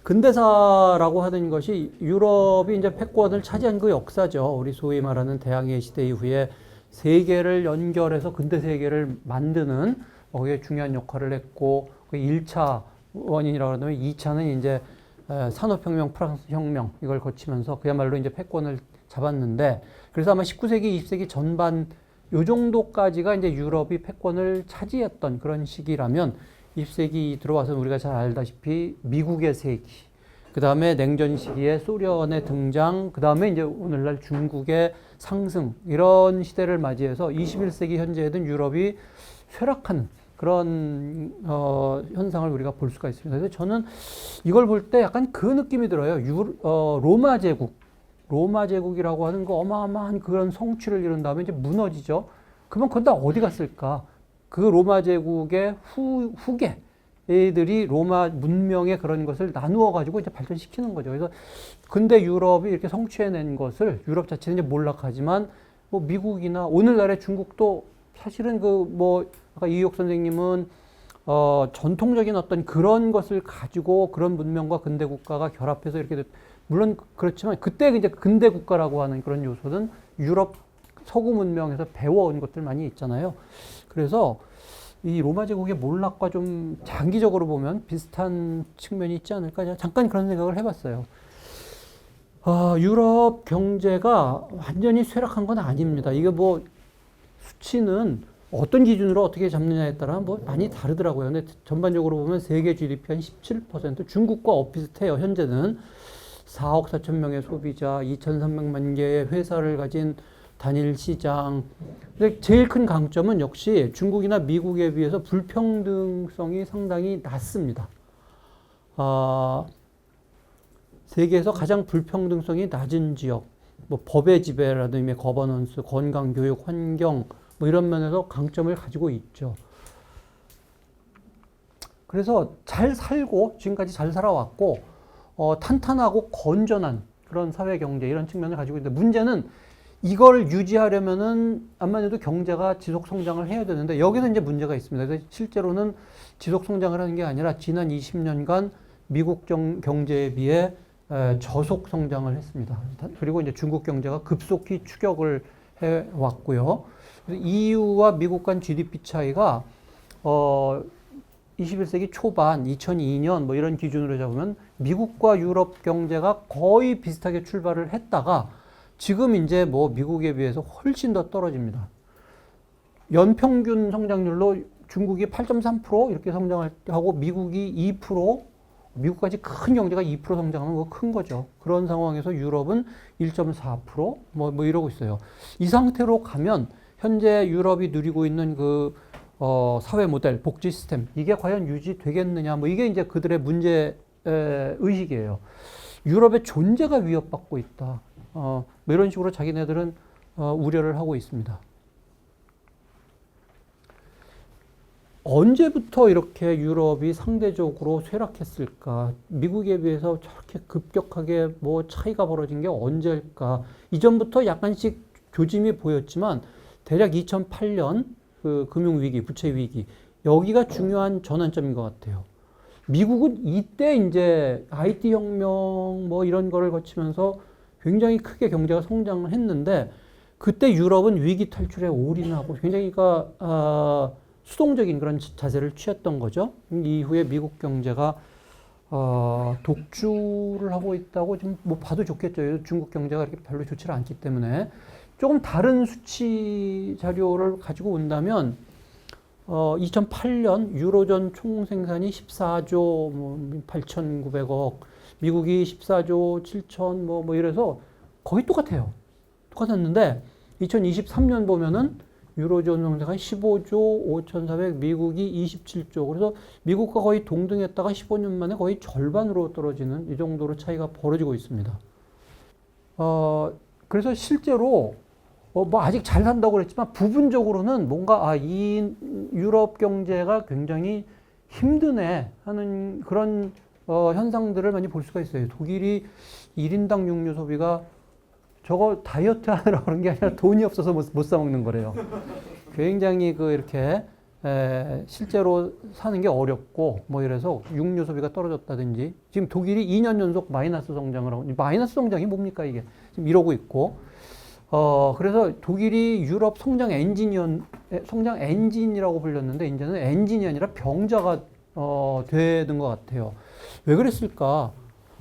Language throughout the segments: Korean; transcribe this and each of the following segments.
근대사라고 하는 것이 유럽이 이제 패권을 차지한 그 역사죠. 우리 소위 말하는 대항해 시대 이후에 세계를 연결해서 근대 세계를 만드는 거기에 중요한 역할을 했고, 그 1차 원인이라고 하면 2차는 이제 산업혁명, 프랑스 혁명 이걸 거치면서 그야말로 이제 패권을 잡았는데, 그래서 아마 19세기, 20세기 전반 요 정도까지가 이제 유럽이 패권을 차지했던 그런 시기라면 20세기 들어와서 우리가 잘 알다시피 미국의 세기, 그 다음에 냉전 시기에 소련의 등장, 그 다음에 이제 오늘날 중국의 상승, 이런 시대를 맞이해서 21세기 현재에는 유럽이 쇠락하는 그런 현상을 우리가 볼 수가 있습니다. 그래서 저는 이걸 볼 때 약간 그 느낌이 들어요. 로마 제국, 로마 제국이라고 하는 거 어마어마한 그런 성취를 이룬 다음에 이제 무너지죠. 그러면 그건 다 어디 갔을까? 그 로마 제국의 후계 애들이 로마 문명의 그런 것을 나누어 가지고 이제 발전시키는 거죠. 그래서 근대 유럽이 이렇게 성취해낸 것을 유럽 자체는 이제 몰락하지만 뭐 미국이나 오늘날의 중국도 사실은 그 뭐 아까 이육 선생님은 전통적인 어떤 그런 것을 가지고 그런 문명과 근대 국가가 결합해서 이렇게 물론 그렇지만 그때 이제 근대 국가라고 하는 그런 요소는 유럽 서구 문명에서 배워온 것들 많이 있잖아요. 그래서 이 로마 제국의 몰락과 좀 장기적으로 보면 비슷한 측면이 있지 않을까? 잠깐 그런 생각을 해봤어요. 유럽 경제가 완전히 쇠락한 건 아닙니다. 이게 뭐 수치는 어떤 기준으로 어떻게 잡느냐에 따라 뭐 많이 다르더라고요. 근데 전반적으로 보면 세계 GDP 한 17%, 중국과 엇비슷해요. 현재는 4억 4천 명의 소비자, 2,300만 개의 회사를 가진 단일 시장. 근데 제일 큰 강점은 역시 중국이나 미국에 비해서 불평등성이 상당히 낮습니다. 세계에서 가장 불평등성이 낮은 지역, 뭐 법의 지배라든지 거버넌스, 건강, 교육, 환경 뭐 이런 면에서 강점을 가지고 있죠. 그래서 잘 살고 지금까지 잘 살아왔고 탄탄하고 건전한 그런 사회 경제 이런 측면을 가지고 있는데 문제는 이걸 유지하려면은 암만 해도 경제가 지속 성장을 해야 되는데 여기서 이제 문제가 있습니다. 그래서 실제로는 지속 성장을 하는 게 아니라 지난 20년간 미국 경제에 비해 저속 성장을 했습니다. 그리고 이제 중국 경제가 급속히 추격을 해 왔고요. EU와 미국 간 GDP 차이가 21세기 초반 2002년 뭐 이런 기준으로 잡으면 미국과 유럽 경제가 거의 비슷하게 출발을 했다가 지금 이제 뭐 미국에 비해서 훨씬 더 떨어집니다. 연평균 성장률로 중국이 8.3% 이렇게 성장하고 미국이 2%, 미국까지 큰 경제가 2% 성장하는 거 큰 거죠. 그런 상황에서 유럽은 1.4% 뭐 이러고 있어요. 이 상태로 가면 현재 유럽이 누리고 있는 그 사회 모델, 복지 시스템 이게 과연 유지되겠느냐 뭐 이게 이제 그들의 문제 의식이에요. 유럽의 존재가 위협받고 있다. 뭐 이런 식으로 자기네들은 우려를 하고 있습니다. 언제부터 이렇게 유럽이 상대적으로 쇠락했을까? 미국에 비해서 저렇게 급격하게 뭐 차이가 벌어진 게 언제일까? 이전부터 약간씩 조짐이 보였지만 대략 2008년 그 금융위기, 부채위기 여기가 중요한 전환점인 것 같아요. 미국은 이때 이제 IT 혁명 뭐 이런 거를 거치면서 굉장히 크게 경제가 성장을 했는데 그때 유럽은 위기 탈출에 올인하고 굉장히 수동적인 그런 자세를 취했던 거죠. 이후에 미국 경제가 독주를 하고 있다고 좀 뭐 봐도 좋겠죠. 중국 경제가 이렇게 별로 좋지를 않기 때문에 조금 다른 수치 자료를 가지고 온다면 2008년 유로존 총 생산이 14조 8,900억, 미국이 14조 7천 뭐 이래서 거의 똑같아요. 똑같았는데 2023년 보면은 유로존 경제가 15조 5,400, 미국이 27조. 그래서 미국과 거의 동등했다가 15년 만에 거의 절반으로 떨어지는 이 정도로 차이가 벌어지고 있습니다. 그래서 실제로 뭐 아직 잘 산다고 그랬지만 부분적으로는 뭔가 이 유럽 경제가 굉장히 힘드네 하는 그런 현상들을 많이 볼 수가 있어요. 독일이 1인당 육류 소비가 저거 다이어트 하느라 그런 게 아니라 돈이 없어서 못 사 먹는 거래요. 굉장히 이렇게 실제로 사는 게 어렵고 뭐 이래서 육류 소비가 떨어졌다든지 지금 독일이 2년 연속 마이너스 성장을 하고 마이너스 성장이 뭡니까 이게 지금 이러고 있고 그래서 독일이 유럽 성장 엔진이라고 불렸는데 이제는 엔진이 아니라 병자가 되는 것 같아요. 왜 그랬을까?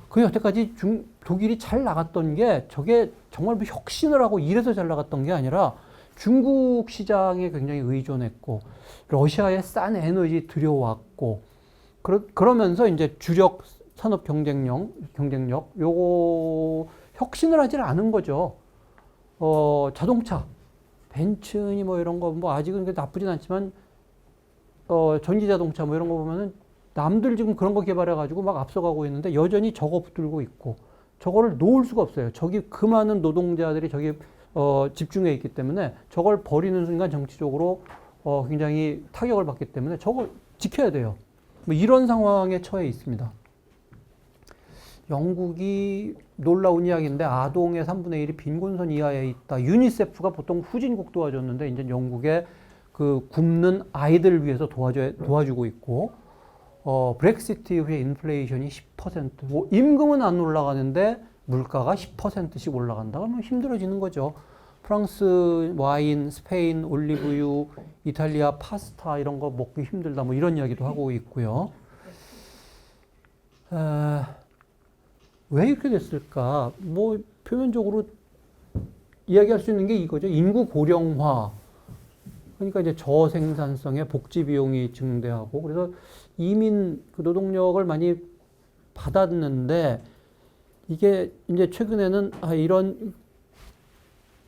그 여태까지 독일이 잘 나갔던 게 저게 정말 뭐 혁신을 하고 이래서 잘 나갔던 게 아니라 중국 시장에 굉장히 의존했고 러시아의 싼 에너지 들여왔고 그러면서 이제 주력 산업 경쟁력 요거 혁신을 하질 않은 거죠. 자동차 벤츠니 뭐 이런 거 뭐 아직은 나쁘진 않지만 전기 자동차 뭐 이런 거 보면은 남들 지금 그런 거 개발해 가지고 막 앞서가고 있는데 여전히 저거 붙들고 있고 저거를 놓을 수가 없어요. 저기 그 많은 노동자들이 저기 집중해 있기 때문에 저걸 버리는 순간 정치적으로 굉장히 타격을 받기 때문에 저걸 지켜야 돼요. 뭐 이런 상황에 처해 있습니다. 영국이 놀라운 이야기인데 아동의 3분의 1이 빈곤선 이하에 있다. 유니세프가 보통 후진국 도와줬는데 이제 영국의 그 굶는 아이들을 위해서 도와주고 있고 브렉시트 이후에 인플레이션이 10%, 뭐 임금은 안 올라가는데 물가가 10%씩 올라간다. 그러면 힘들어지는 거죠. 프랑스 와인, 스페인 올리브유, 이탈리아 파스타 이런 거 먹기 힘들다. 뭐 이런 이야기도 하고 있고요. 왜 이렇게 됐을까? 뭐 표면적으로 이야기할 수 있는 게 이거죠. 인구 고령화. 그러니까 이제 저생산성의 복지 비용이 증대하고 그래서 이민 그 노동력을 많이 받았는데 이게 이제 최근에는 이런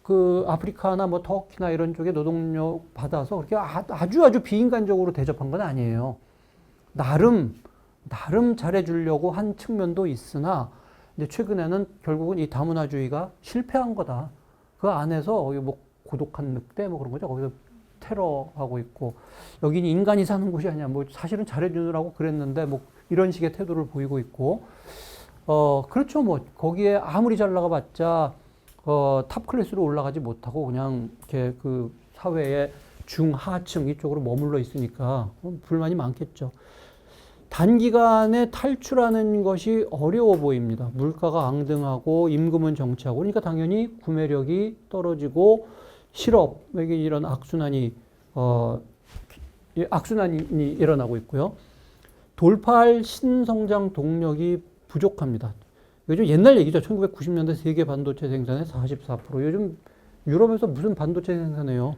그 아프리카나 뭐 터키나 이런 쪽에 노동력 받아서 그렇게 아주 비인간적으로 대접한 건 아니에요. 나름 잘해주려고 한 측면도 있으나 이제 최근에는 결국은 이 다문화주의가 실패한 거다. 그 안에서 뭐 고독한 늑대 뭐 그런 거죠. 거기서 테러하고 있고 여기는 인간이 사는 곳이 아니야. 뭐 사실은 잘해주느라고 그랬는데 뭐 이런 식의 태도를 보이고 있고 그렇죠. 뭐 거기에 아무리 잘 나가봤자 탑 클래스로 올라가지 못하고 그냥 이렇게 그 사회의 중하층 이쪽으로 머물러 있으니까 불만이 많겠죠. 단기간에 탈출하는 것이 어려워 보입니다. 물가가 앙등하고 임금은 정체하고 그러니까 당연히 구매력이 떨어지고 실업에게 이런 악순환이 일어나고 있고요. 돌파할 신성장 동력이 부족합니다. 요즘 옛날 얘기죠. 1990년대 세계 반도체 생산의 44%. 요즘 유럽에서 무슨 반도체 생산해요.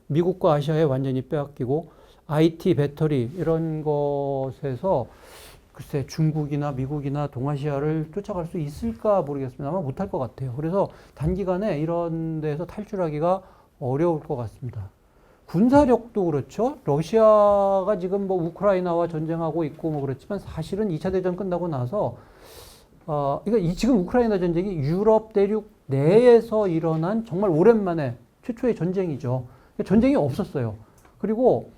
미국과 아시아에 완전히 빼앗기고 IT, 배터리 이런 것에서 글쎄 중국이나 미국이나 동아시아를 쫓아갈 수 있을까 모르겠습니다. 아마 못할 것 같아요. 그래서 단기간에 이런 데서 탈출하기가 어려울 것 같습니다. 군사력도 그렇죠. 러시아가 지금 뭐 우크라이나와 전쟁하고 있고 뭐 그렇지만 사실은 2차 대전 끝나고 나서 그러니까 지금 우크라이나 전쟁이 유럽 대륙 내에서 일어난 정말 오랜만에 최초의 전쟁이죠. 전쟁이 없었어요. 그리고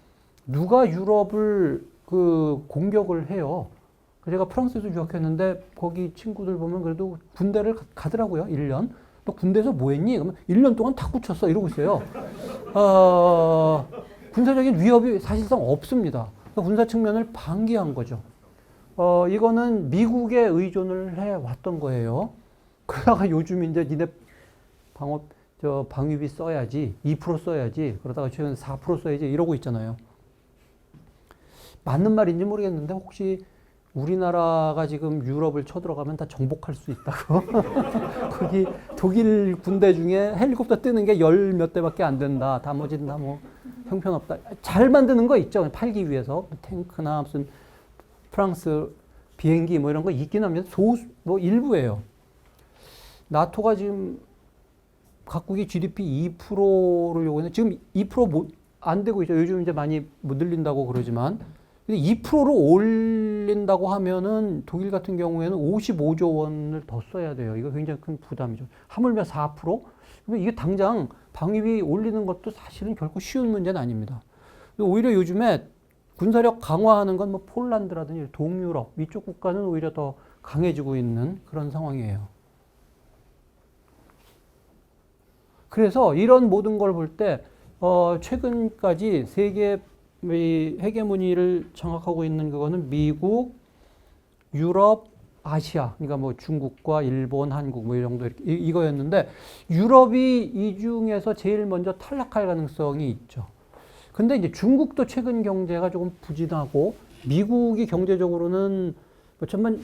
누가 유럽을 그 공격을 해요. 제가 프랑스에서 유학했는데 거기 친구들 보면 그래도 군대를 가더라고요. 1년. 너 군대에서 뭐 했니? 그러면 1년 동안 탁구 쳤어. 이러고 있어요. 군사적인 위협이 사실상 없습니다. 그러니까 군사 측면을 방기한 거죠. 이거는 미국에 의존을 해왔던 거예요. 그러다가 요즘 이제 니네 방위비 써야지, 2% 써야지, 그러다가 최근 4% 써야지 이러고 있잖아요. 맞는 말인지 모르겠는데 혹시 우리나라가 지금 유럽을 쳐들어가면 다 정복할 수 있다고. 거기 독일 군대 중에 헬리콥터 뜨는 게 열 몇 대밖에 안 된다. 나머지는 다 뭐 형편없다. 잘 만드는 거 있죠. 팔기 위해서. 탱크나 무슨 프랑스 비행기 뭐 이런 거 있긴 합니다. 뭐 일부예요. 나토가 지금 각국이 GDP 2%를 요구했는데 지금 2% 안 되고 있죠. 요즘 이제 많이 못 늘린다고 그러지만 2%로 올린다고 하면은 독일 같은 경우에는 55조 원을 더 써야 돼요. 이거 굉장히 큰 부담이죠. 하물며 4%? 그러면 이게 당장 방위비 올리는 것도 사실은 결코 쉬운 문제는 아닙니다. 오히려 요즘에 군사력 강화하는 건 뭐 폴란드라든지 동유럽 이쪽 국가는 오히려 더 강해지고 있는 그런 상황이에요. 그래서 이런 모든 걸 볼 때 최근까지 세계 이 헤게모니를 장악하고 있는 그거는 미국, 유럽, 아시아, 그러니까 뭐 중국과 일본, 한국 뭐 이 정도 이거였는데 유럽이 이 중에서 제일 먼저 탈락할 가능성이 있죠. 근데 이제 중국도 최근 경제가 조금 부진하고 미국이 경제적으로는 뭐 전반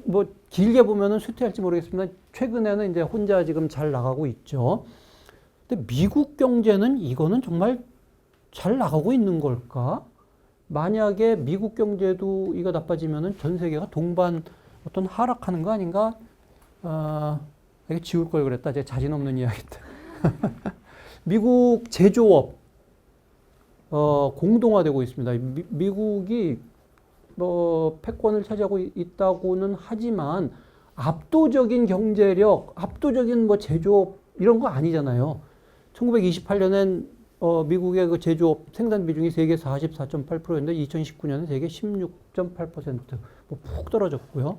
뭐 길게 보면은 쇠퇴할지 모르겠습니다. 최근에는 이제 혼자 지금 잘 나가고 있죠. 근데 미국 경제는 이거는 정말 잘 나가고 있는 걸까? 만약에 미국 경제도 이거 나빠지면은 전 세계가 동반 어떤 하락하는 거 아닌가? 이거 지울 걸 그랬다. 제 자신 없는 이야기다. 미국 제조업 공동화되고 있습니다. 미국이 패권을 차지하고 있다고는 하지만 압도적인 경제력, 압도적인 뭐 제조업 이런 거 아니잖아요. 1928년엔 미국의 그 제조업 생산 비중이 세계 44.8%였는데 2019년은 세계 16.8%, 푹 떨어졌고요.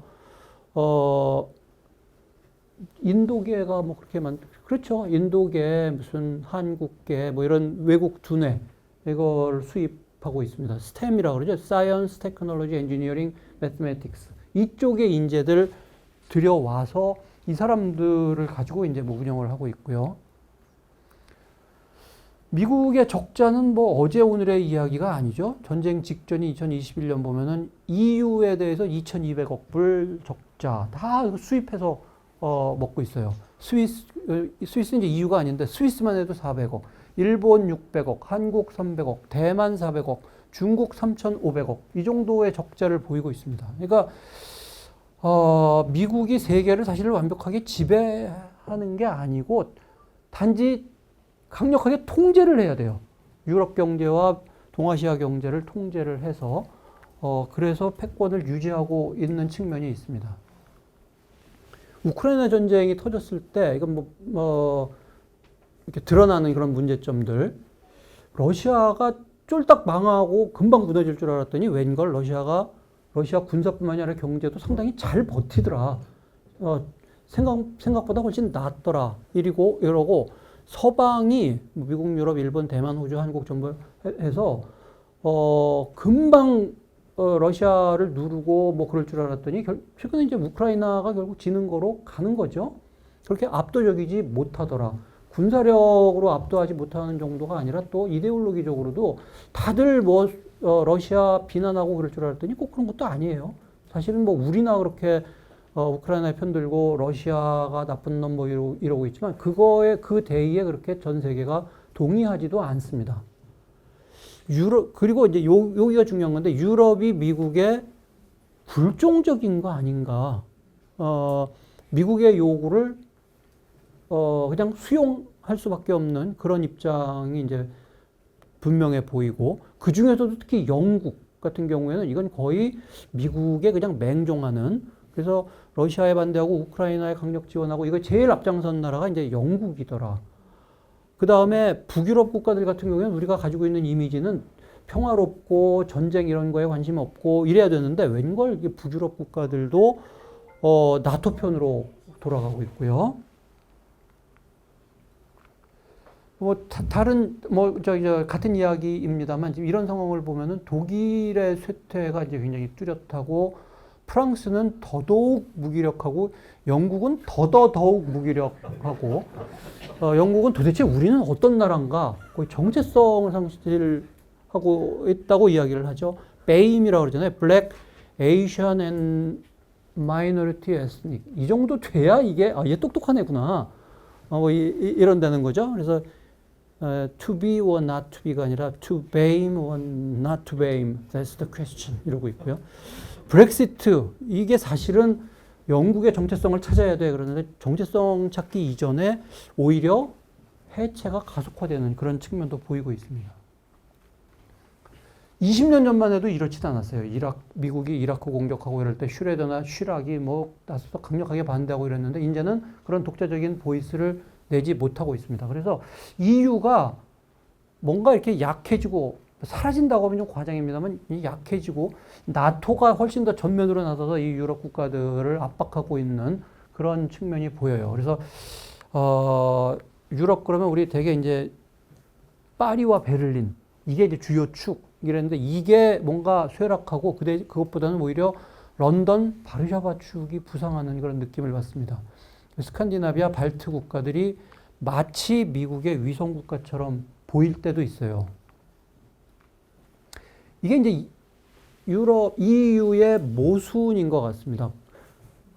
인도계가 뭐 그렇게 그렇죠. 인도계, 무슨 한국계, 뭐 이런 외국 두뇌, 이걸 수입하고 있습니다. STEM이라고 그러죠. Science, Technology, Engineering, Mathematics. 이쪽의 인재들 들여와서 이 사람들을 가지고 이제 뭐 운영을 하고 있고요. 미국의 적자는 뭐 어제 오늘의 이야기가 아니죠. 전쟁 직전이 2021년 보면은 EU에 대해서 2,200억 불 적자 다 수입해서 먹고 있어요. 스위스는 이제 EU가 아닌데 스위스만 해도 400억, 일본 600억, 한국 300억, 대만 400억, 중국 3,500억 이 정도의 적자를 보이고 있습니다. 그러니까 미국이 세계를 사실 완벽하게 지배하는 게 아니고 단지 강력하게 통제를 해야 돼요. 유럽 경제와 동아시아 경제를 통제를 해서 그래서 패권을 유지하고 있는 측면이 있습니다. 우크라이나 전쟁이 터졌을 때 이건 이렇게 드러나는 그런 문제점들. 러시아가 쫄딱 망하고 금방 무너질 줄 알았더니 웬걸 러시아 군사뿐만이 아니라 경제도 상당히 잘 버티더라. 생각보다 훨씬 낫더라. 이러고 서방이 미국, 유럽, 일본, 대만, 호주, 한국 정도 해서 금방 러시아를 누르고 뭐 그럴 줄 알았더니 최근에 이제 우크라이나가 결국 지는 거로 가는 거죠. 그렇게 압도적이지 못하더라. 군사력으로 압도하지 못하는 정도가 아니라 또 이데올로기적으로도 다들 뭐 러시아 비난하고 그럴 줄 알았더니 꼭 그런 것도 아니에요. 사실은 뭐 우리나 그렇게 우크라이나에 편들고 러시아가 나쁜 놈 뭐 이러고 있지만 그거에 그 대의에 그렇게 전 세계가 동의하지도 않습니다. 그리고 이제 여기가 중요한 건데 유럽이 미국의 불종적인 거 아닌가. 미국의 요구를 그냥 수용할 수밖에 없는 그런 입장이 이제 분명해 보이고 그 중에서도 특히 영국 같은 경우에는 이건 거의 미국에 그냥 맹종하는 그래서 러시아에 반대하고 우크라이나에 강력 지원하고 이거 제일 앞장선 나라가 이제 영국이더라. 그 다음에 북유럽 국가들 같은 경우에는 우리가 가지고 있는 이미지는 평화롭고 전쟁 이런 거에 관심 없고 이래야 되는데 웬걸 북유럽 국가들도 나토 편으로 돌아가고 있고요. 다른 같은 이야기입니다만 지금 이런 상황을 보면은 독일의 쇠퇴가 이제 굉장히 뚜렷하고 프랑스는 더더욱 무기력하고 영국은 더더욱 무기력하고 영국은 도대체 우리는 어떤 나라인가 거의 정체성을 상실하고 있다고 이야기를 하죠. BAM이라고 그러잖아요. Black, Asian and Minority Ethnic. 이 정도 돼야 이게 얘 똑똑한 애구나. 이런다는 거죠. 그래서 to be or not to be가 아니라 to BAM or not to BAM. That's the question. 이러고 있고요. 브렉시트 이게 사실은 영국의 정체성을 찾아야 돼 그러는데 정체성 찾기 이전에 오히려 해체가 가속화되는 그런 측면도 보이고 있습니다. 20년 전만 해도 이렇지도 않았어요. 미국이 이라크 공격하고 이럴 때 슈레더나 쉬락이 뭐 나서서 강력하게 반대하고 이랬는데 이제는 그런 독자적인 보이스를 내지 못하고 있습니다. 그래서 EU가 뭔가 이렇게 약해지고 사라진다고 하면 좀 과장입니다만 약해지고 나토가 훨씬 더 전면으로 나서서 이 유럽 국가들을 압박하고 있는 그런 측면이 보여요. 그래서 유럽 그러면 우리 되게 이제 파리와 베를린 이게 이제 주요 축 이랬는데 이게 뭔가 쇠락하고 그것보다는 오히려 런던 바르샤바 축이 부상하는 그런 느낌을 받습니다. 스칸디나비아 발트 국가들이 마치 미국의 위성 국가처럼 보일 때도 있어요. 이게 이제 유럽 EU의 모순인 것 같습니다.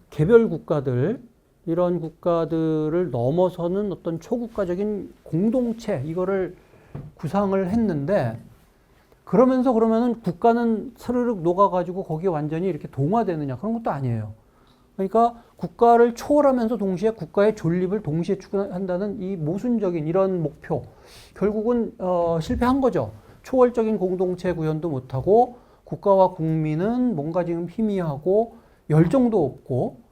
개별 국가들 이런 국가들을 넘어서는 어떤 초국가적인 공동체 이거를 구상을 했는데 그러면은 국가는 스르륵 녹아가지고 거기에 완전히 이렇게 동화되느냐 그런 것도 아니에요. 그러니까 국가를 초월하면서 동시에 국가의 존립을 동시에 추구한다는 이 모순적인 이런 목표 결국은 실패한 거죠. 초월적인 공동체 구현도 못하고 국가와 국민은 뭔가 지금 희미하고 열정도 없고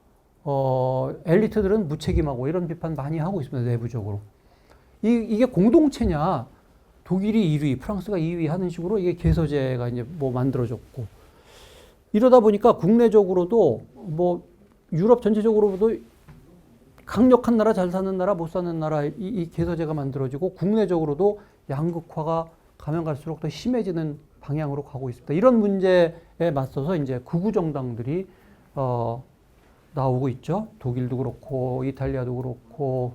엘리트들은 무책임하고 이런 비판 많이 하고 있습니다. 내부적으로. 이게 공동체냐 독일이 1위, 프랑스가 2위 하는 식으로 이게 개서제가 이제 뭐 만들어졌고 이러다 보니까 국내적으로도 뭐 유럽 전체적으로도 강력한 나라, 잘 사는 나라, 못 사는 나라 이 개서제가 만들어지고 국내적으로도 양극화가 가면 갈수록 더 심해지는 방향으로 가고 있습니다. 이런 문제에 맞서서 이제 극우 정당들이 나오고 있죠. 독일도 그렇고 이탈리아도 그렇고.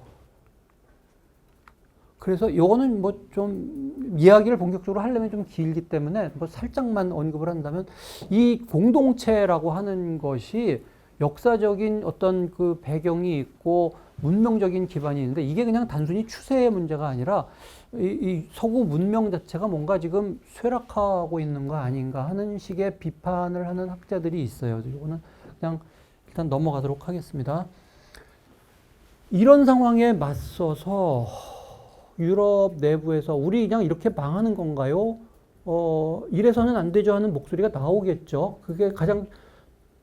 그래서 요거는 뭐 좀 이야기를 본격적으로 하려면 좀 길기 때문에 뭐 살짝만 언급을 한다면 이 공동체라고 하는 것이 역사적인 어떤 그 배경이 있고 문명적인 기반이 있는데 이게 그냥 단순히 추세의 문제가 아니라 이 서구 문명 자체가 뭔가 지금 쇠락하고 있는 거 아닌가 하는 식의 비판을 하는 학자들이 있어요. 이거는 그냥 일단 넘어가도록 하겠습니다. 이런 상황에 맞서서 유럽 내부에서 우리 그냥 이렇게 망하는 건가요? 이래서는 안 되죠 하는 목소리가 나오겠죠. 그게 가장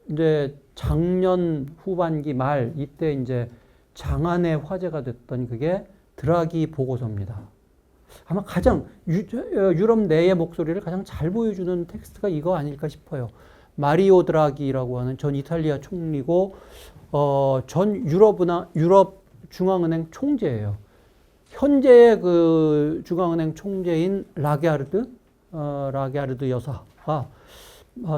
이제 작년 후반기 말 이때 이제 장안의 화제가 됐던 그게 드라기 보고서입니다. 아마 가장 유럽 내의 목소리를 가장 잘 보여주는 텍스트가 이거 아닐까 싶어요. 마리오 드라기라고 하는 전 이탈리아 총리고 전 유럽 중앙은행 총재예요. 현재의 그 중앙은행 총재인 라게르드 여사가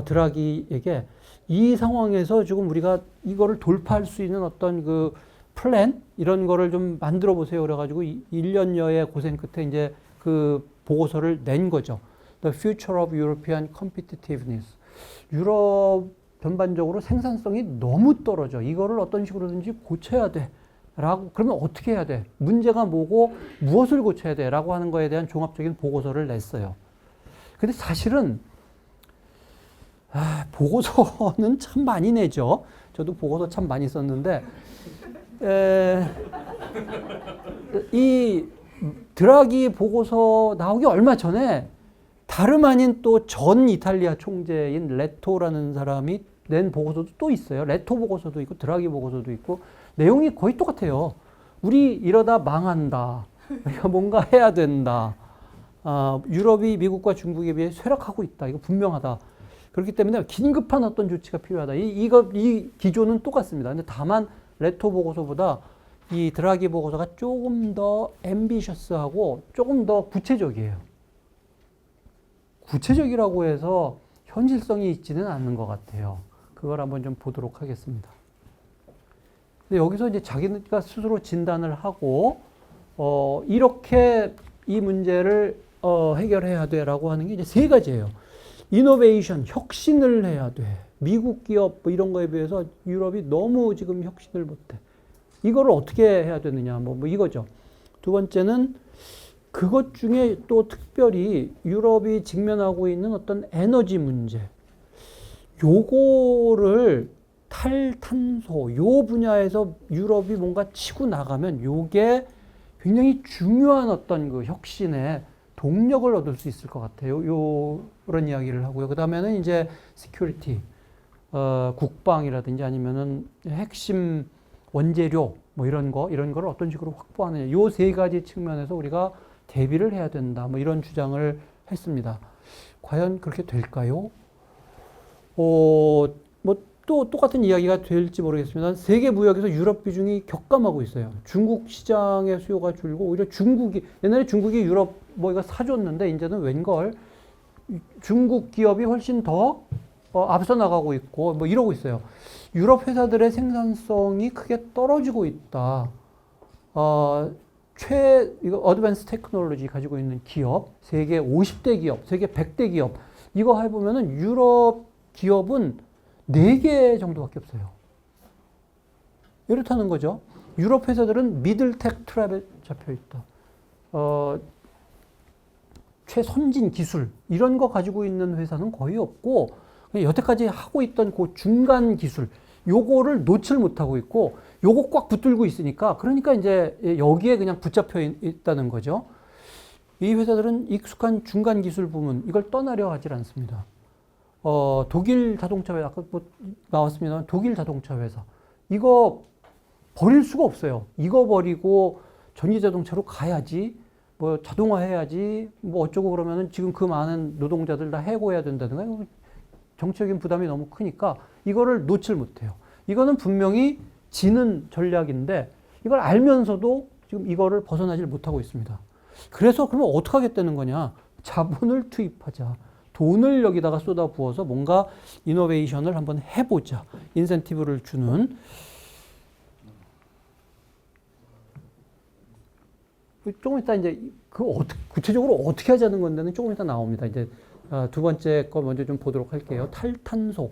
드라기에게 이 상황에서 지금 우리가 이거를 돌파할 수 있는 어떤 그 플랜 이런 거를 좀 만들어 보세요. 그래가지고 1년여의 고생 끝에 이제 그 보고서를 낸 거죠. The Future of European Competitiveness. 유럽 전반적으로 생산성이 너무 떨어져. 이거를 어떤 식으로든지 고쳐야 돼. 라고, 그러면 어떻게 해야 돼? 문제가 뭐고 무엇을 고쳐야 돼? 라고 하는 거에 대한 종합적인 보고서를 냈어요. 근데 사실은, 보고서는 참 많이 내죠. 저도 보고서 참 많이 썼는데, 이 드라기 보고서 나오기 얼마 전에 다름 아닌 또 전 이탈리아 총재인 레토라는 사람이 낸 보고서도 또 있어요. 레토 보고서도 있고 드라기 보고서도 있고 내용이 거의 똑같아요. 우리 이러다 망한다. 우리가 뭔가 해야 된다. 유럽이 미국과 중국에 비해 쇠락하고 있다. 이거 분명하다. 그렇기 때문에 긴급한 어떤 조치가 필요하다. 이 기조는 똑같습니다. 근데 다만 레토 보고서보다 이 드라기 보고서가 조금 더 앰비셔스하고 조금 더 구체적이에요. 구체적이라고 해서 현실성이 있지는 않는 것 같아요. 그걸 한번 좀 보도록 하겠습니다. 근데 여기서 이제 자기가 스스로 진단을 하고, 이렇게 이 문제를 해결해야 돼라고 하는 게 이제 세 가지예요. 이노베이션, 혁신을 해야 돼. 미국 기업 뭐 이런 거에 비해서 유럽이 너무 지금 혁신을 못해. 이거를 어떻게 해야 되느냐, 뭐 이거죠. 두 번째는 그것 중에 또 특별히 유럽이 직면하고 있는 어떤 에너지 문제. 요거를 탈탄소, 요 분야에서 유럽이 뭔가 치고 나가면 요게 굉장히 중요한 어떤 그 혁신의 동력을 얻을 수 있을 것 같아요. 요런 이야기를 하고요. 그 다음에는 이제 시큐리티, 국방이라든지 아니면은 핵심 원재료 뭐 이런 거를 어떤 식으로 확보하느냐. 요 세 가지 측면에서 우리가 대비를 해야 된다. 뭐 이런 주장을 했습니다. 과연 그렇게 될까요? 뭐 또 똑같은 이야기가 될지 모르겠습니다. 세계 무역에서 유럽 비중이 격감하고 있어요. 중국 시장의 수요가 줄고 오히려 옛날에 중국이 유럽 뭐 이거 사줬는데 이제는 웬걸 중국 기업이 훨씬 더 앞서 나가고 있고 뭐 이러고 있어요. 유럽 회사들의 생산성이 크게 떨어지고 있다. 이거 어드밴스 테크놀로지 가지고 있는 기업, 세계 50대 기업, 세계 100대 기업, 이거 해보면은 유럽 기업은 4개 정도밖에 없어요. 이렇다는 거죠. 유럽 회사들은 미들텍 트랩에 잡혀 있다. 최선진 기술, 이런 거 가지고 있는 회사는 거의 없고, 여태까지 하고 있던 그 중간 기술, 요거를 놓칠 못하고 있고, 요거 꽉 붙들고 있으니까, 그러니까 이제 여기에 그냥 붙잡혀 있다는 거죠. 이 회사들은 익숙한 중간 기술 부문, 이걸 떠나려 하질 않습니다. 독일 자동차 회사, 아까 뭐 나왔습니다. 독일 자동차 회사. 이거 버릴 수가 없어요. 이거 버리고 전기 자동차로 가야지, 뭐 자동화 해야지, 뭐 어쩌고 그러면은 지금 그 많은 노동자들 다 해고해야 된다든가, 정치적인 부담이 너무 크니까 이거를 놓칠 못해요. 이거는 분명히 지는 전략인데 이걸 알면서도 지금 이거를 벗어나질 못하고 있습니다. 그래서 그러면 어떻게 하겠다는 거냐? 자본을 투입하자. 돈을 여기다가 쏟아부어서 뭔가 이노베이션을 한번 해보자. 인센티브를 주는. 조금 이따 이제 구체적으로 어떻게 하자는 건데는 조금 이따 나옵니다. 이제 두 번째 거 먼저 좀 보도록 할게요. 탈탄소.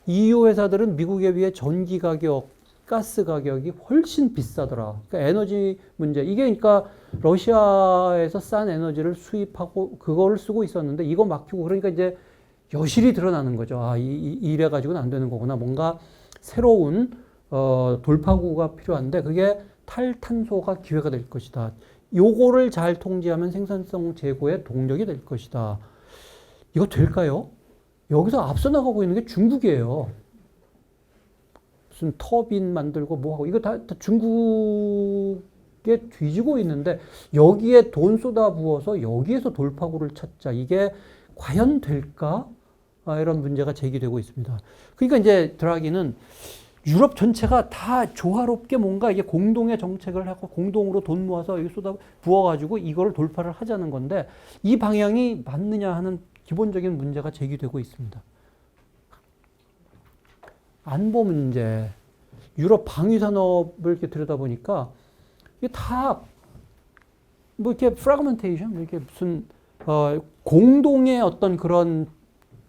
EU 회사들은 미국에 비해 전기 가격, 가스 가격이 훨씬 비싸더라. 그러니까 에너지 문제. 이게 그러니까 러시아에서 싼 에너지를 수입하고 그거를 쓰고 있었는데 이거 막히고 그러니까 이제 여실히 드러나는 거죠. 이래 가지고는 안 되는 거구나. 뭔가 새로운 돌파구가 필요한데 그게 탈탄소가 기회가 될 것이다. 요거를 잘 통제하면 생산성 제고의 동력이 될 것이다. 이거 될까요? 여기서 앞서 나가고 있는 게 중국이에요. 무슨 터빈 만들고 뭐하고 이거 다 중국에 뒤지고 있는데 여기에 돈 쏟아부어서 여기에서 돌파구를 찾자. 이게 과연 될까? 이런 문제가 제기되고 있습니다. 그러니까 이제 드라기는 유럽 전체가 다 조화롭게 뭔가 이게 공동의 정책을 하고 공동으로 돈 모아서 여기 쏟아 부어가지고 이거를 돌파를 하자는 건데 이 방향이 맞느냐 하는 기본적인 문제가 제기되고 있습니다. 안보 문제, 유럽 방위 산업을 이렇게 들여다보니까 이게 다 뭐 이렇게 프래그먼테이션, 이렇게 무슨 공동의 어떤 그런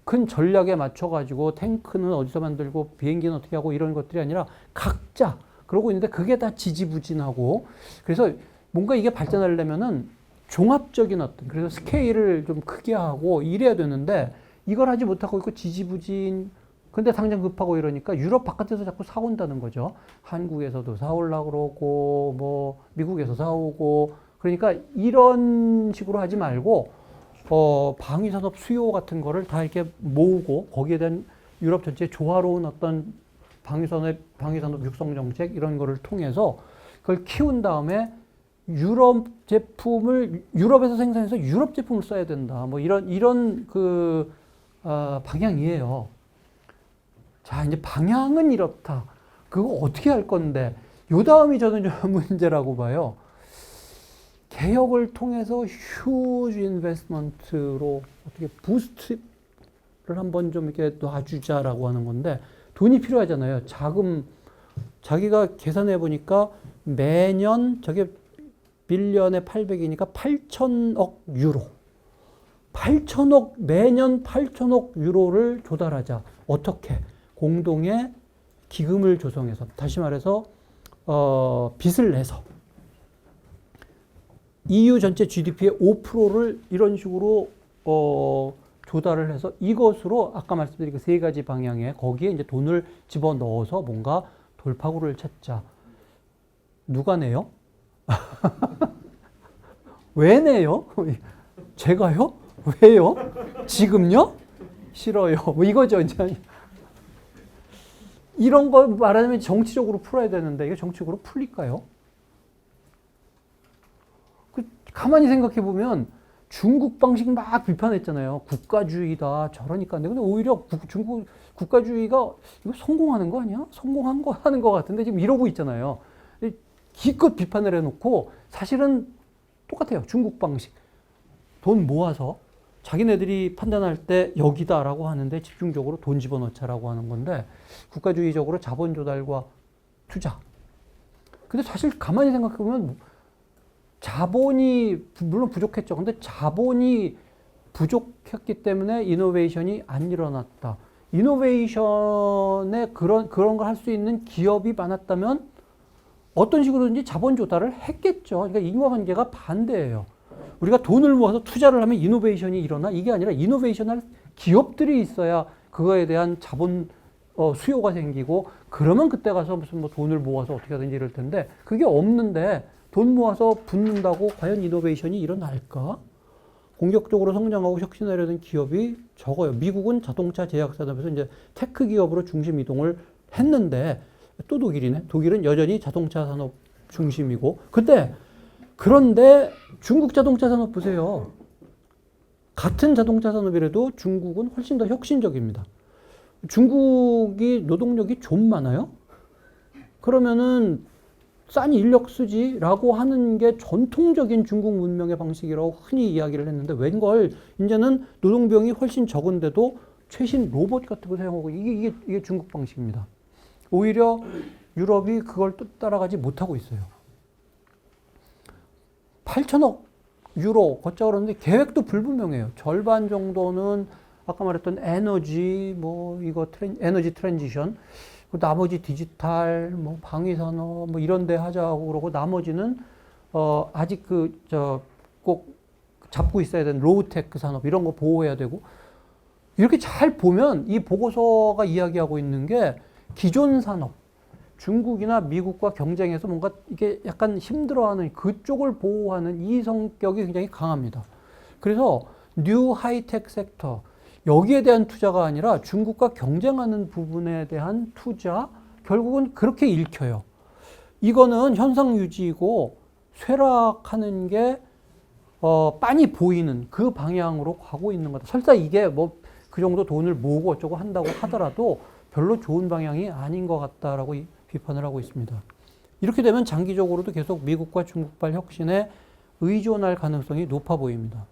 큰 전략에 맞춰가지고 탱크는 어디서 만들고 비행기는 어떻게 하고 이런 것들이 아니라 각자 그러고 있는데 그게 다 지지부진하고 그래서 뭔가 이게 발전하려면은 종합적인 어떤 그래서 스케일을 좀 크게 하고 이래야 되는데 이걸 하지 못하고 있고 지지부진 근데 당장 급하고 이러니까 유럽 바깥에서 자꾸 사온다는 거죠. 한국에서도 사오려고 그러고 뭐 미국에서 사오고 그러니까 이런 식으로 하지 말고 방위산업 수요 같은 거를 다 이렇게 모으고 거기에 대한 유럽 전체의 조화로운 어떤 방위산업 육성 정책 이런 거를 통해서 그걸 키운 다음에 유럽 제품을 유럽에서 생산해서 유럽 제품을 써야 된다. 뭐 이런 그 방향이에요. 자, 이제 방향은 이렇다. 그거 어떻게 할 건데? 요 다음이 저는 좀 문제라고 봐요. 개혁을 통해서 휴지 인베스트먼트로 어떻게 부스트를 한번 좀 이렇게 놔주자라고 하는 건데 돈이 필요하잖아요. 자금 자기가 계산해 보니까 매년 저게 빌리언에 800이니까 8천억 유로. 8천억 매년 8천억 유로를 조달하자. 어떻게? 공동의 기금을 조성해서 다시 말해서 빚을 내서 EU 전체 GDP의 5%를 이런 식으로 조달을 해서 이것으로 아까 말씀드린 그 세 가지 방향에 거기에 이제 돈을 집어넣어서 뭔가 돌파구를 찾자. 누가 내요? 왜 내요? 제가요? 왜요? 지금요? 싫어요. 뭐 이거죠. 이런 거 말하자면 정치적으로 풀어야 되는데 이게 정치적으로 풀릴까요? 가만히 생각해 보면 중국 방식 막 비판했잖아요. 국가주의다 저러니까. 근데 오히려 중국 국가주의가 이거 성공하는 거 아니야? 성공한 거 하는 거 같은데 지금 이러고 있잖아요. 기껏 비판을 해놓고 사실은 똑같아요. 중국 방식. 돈 모아서 자기네들이 판단할 때 여기다라고 하는데 집중적으로 돈 집어넣자라고 하는 건데 국가주의적으로 자본 조달과 투자. 근데 사실 가만히 생각해 보면 자본이 물론 부족했죠. 근데 자본이 부족했기 때문에 이노베이션이 안 일어났다. 이노베이션에 그런 걸 할 수 있는 기업이 많았다면 어떤 식으로든지 자본 조달을 했겠죠. 그러니까 인과관계가 반대예요. 우리가 돈을 모아서 투자를 하면 이노베이션이 일어나? 이게 아니라 이노베이션 할 기업들이 있어야 그거에 대한 자본 수요가 생기고 그러면 그때 가서 무슨 뭐 돈을 모아서 어떻게 하든지 이럴 텐데 그게 없는데 돈 모아서 붓는다고 과연 이노베이션이 일어날까? 공격적으로 성장하고 혁신하려는 기업이 적어요. 미국은 자동차 제약 산업에서 이제 테크 기업으로 중심 이동을 했는데 또 독일이네. 독일은 여전히 자동차 산업 중심이고 그런데 중국 자동차 산업 보세요. 같은 자동차 산업이라도 중국은 훨씬 더 혁신적입니다. 중국이 노동력이 좀 많아요? 그러면은 싼 인력 쓰지라고 하는 게 전통적인 중국 문명의 방식이라고 흔히 이야기를 했는데 웬걸 이제는 노동비용이 훨씬 적은데도 최신 로봇 같은 거 사용하고 이게 중국 방식입니다. 오히려 유럽이 그걸 또 따라가지 못하고 있어요. 8천억 유로 걷자 그러는데 계획도 불분명해요. 절반 정도는 아까 말했던 에너지 에너지 트랜지션, 나머지 디지털, 방위산업, 이런 데 하자고 그러고, 나머지는, 아직 꼭 잡고 있어야 되는 로우테크 산업, 이런 거 보호해야 되고, 이렇게 잘 보면 이 보고서가 이야기하고 있는 게 기존 산업, 중국이나 미국과 경쟁해서 뭔가 이게 약간 힘들어하는 그쪽을 보호하는 이 성격이 굉장히 강합니다. 그래서 뉴 하이텍 섹터, 여기에 대한 투자가 아니라 중국과 경쟁하는 부분에 대한 투자, 결국은 그렇게 읽혀요. 이거는 현상 유지이고 쇠락하는 게 빤히 보이는 그 방향으로 가고 있는 거다. 설사 이게 그 정도 돈을 모으고 어쩌고 한다고 하더라도 별로 좋은 방향이 아닌 것 같다라고 비판을 하고 있습니다. 이렇게 되면 장기적으로도 계속 미국과 중국발 혁신에 의존할 가능성이 높아 보입니다.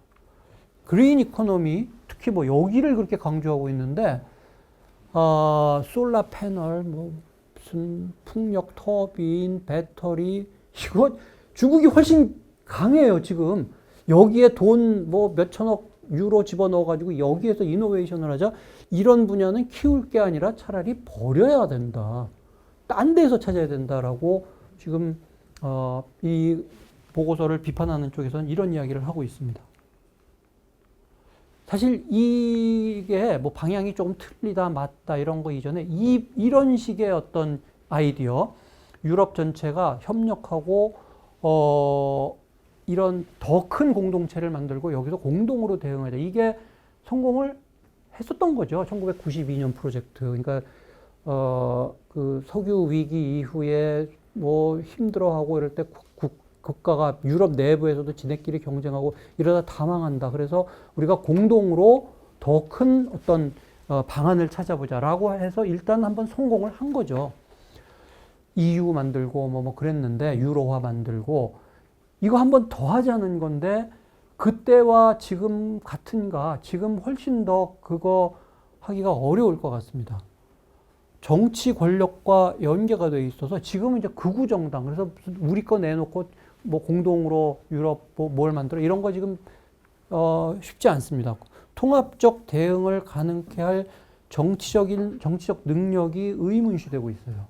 그린 이코노미, 특히 여기를 그렇게 강조하고 있는데, 솔라 패널, 무슨 풍력 터빈, 배터리, 이거 중국이 훨씬 강해요, 지금. 여기에 돈 몇천억 유로 집어넣어가지고 여기에서 이노베이션을 하자. 이런 분야는 키울 게 아니라 차라리 버려야 된다. 딴 데서 찾아야 된다라고 지금, 이 보고서를 비판하는 쪽에서는 이런 이야기를 하고 있습니다. 사실 이게 방향이 조금 틀리다, 맞다, 이런 거 이전에 이런 식의 어떤 아이디어, 유럽 전체가 협력하고, 이런 더 큰 공동체를 만들고 여기서 공동으로 대응하자. 이게 성공을 했었던 거죠. 1992년 프로젝트. 그러니까, 그 석유 위기 이후에 힘들어하고 이럴 때 국가가 유럽 내부에서도 지네끼리 경쟁하고 이러다 다 망한다. 그래서 우리가 공동으로 더 큰 어떤 방안을 찾아보자라고 해서 일단 한번 성공을 한 거죠. EU 만들고 그랬는데 유로화 만들고 이거 한번 더 하자는 건데 그때와 지금 같은가? 지금 훨씬 더 그거 하기가 어려울 것 같습니다. 정치 권력과 연계가 돼 있어서 지금은 이제 극우 정당, 그래서 우리 거 내놓고 공동으로 유럽 뭘 만들어 이런 거 지금 쉽지 않습니다. 통합적 대응을 가능케 할 정치적 능력이 의문시되고 있어요.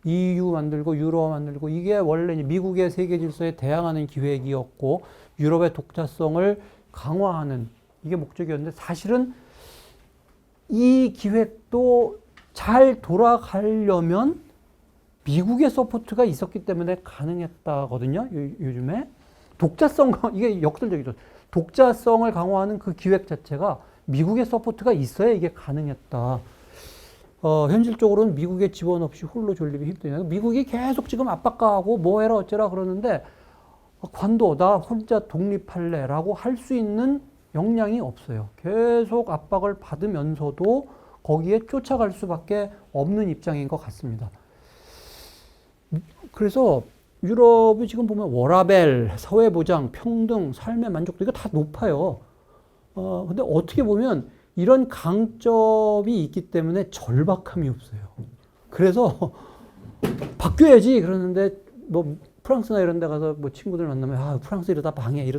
EU 만들고 유로 만들고 이게 원래 미국의 세계 질서에 대항하는 기획이었고 유럽의 독자성을 강화하는 이게 목적이었는데 사실은 이 기획도 잘 돌아가려면 미국의 서포트가 있었기 때문에 가능했다거든요. 요즘에 이게 역설적이죠. 독자성을 강화하는 그 기획 자체가 미국의 서포트가 있어야 이게 가능했다. 현실적으로는 미국의 지원 없이 홀로 존립이 힘드냐. 미국이 계속 지금 압박가하고 뭐 해라 어쩌라 그러는데 관도 나 혼자 독립할래라고 할 수 있는 역량이 없어요. 계속 압박을 받으면서도 거기에 쫓아갈 수밖에 없는 입장인 것 같습니다. 그래서 유럽이 지금 보면 워라밸, 사회보장, 평등, 삶의 만족도 이거 다 높아요. 근데 어떻게 보면 이런 강점이 있기 때문에 절박함이 없어요. 그래서 바뀌어야지 그러는데 뭐 프랑스나 이런 데 가서 뭐 친구들 만나면 아, 프랑스 이러다 방해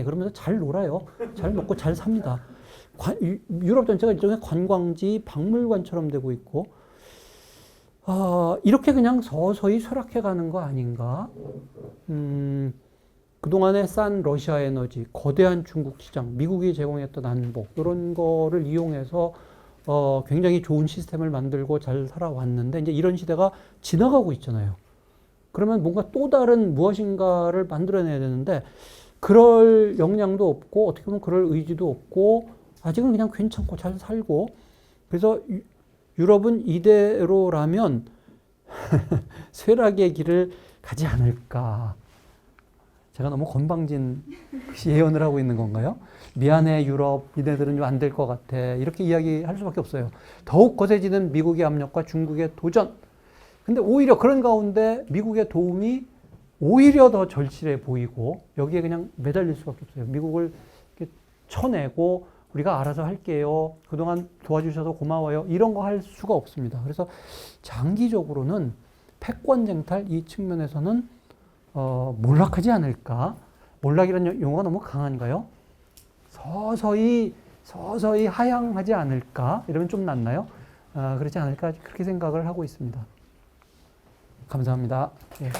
그러면서 잘 놀아요. 잘 먹고 잘 삽니다. 유럽 전체가 일종의 관광지, 박물관처럼 되고 있고 이렇게 그냥 서서히 쇠락해 가는 거 아닌가? 그동안에 싼 러시아 에너지, 거대한 중국 시장, 미국이 제공했던 안보, 이런 거를 이용해서 굉장히 좋은 시스템을 만들고 잘 살아왔는데, 이제 이런 시대가 지나가고 있잖아요. 그러면 뭔가 또 다른 무엇인가를 만들어내야 되는데, 그럴 역량도 없고, 어떻게 보면 그럴 의지도 없고, 아직은 그냥 괜찮고 잘 살고, 그래서 유럽은 이대로라면 쇠락의 길을 가지 않을까. 제가 너무 건방진 예언을 하고 있는 건가요? 미안해 유럽, 니네들은 좀 안 될 것 같아. 이렇게 이야기할 수밖에 없어요. 더욱 거세지는 미국의 압력과 중국의 도전. 근데 오히려 그런 가운데 미국의 도움이 오히려 더 절실해 보이고 여기에 그냥 매달릴 수밖에 없어요. 미국을 이렇게 쳐내고 우리가 알아서 할게요. 그동안 도와주셔서 고마워요. 이런 거 할 수가 없습니다. 그래서 장기적으로는 패권쟁탈 이 측면에서는 몰락하지 않을까? 몰락이라는 용어가 너무 강한가요? 서서히 하향하지 않을까? 이러면 좀 낫나요? 그렇지 않을까? 그렇게 생각을 하고 있습니다. 감사합니다. 예.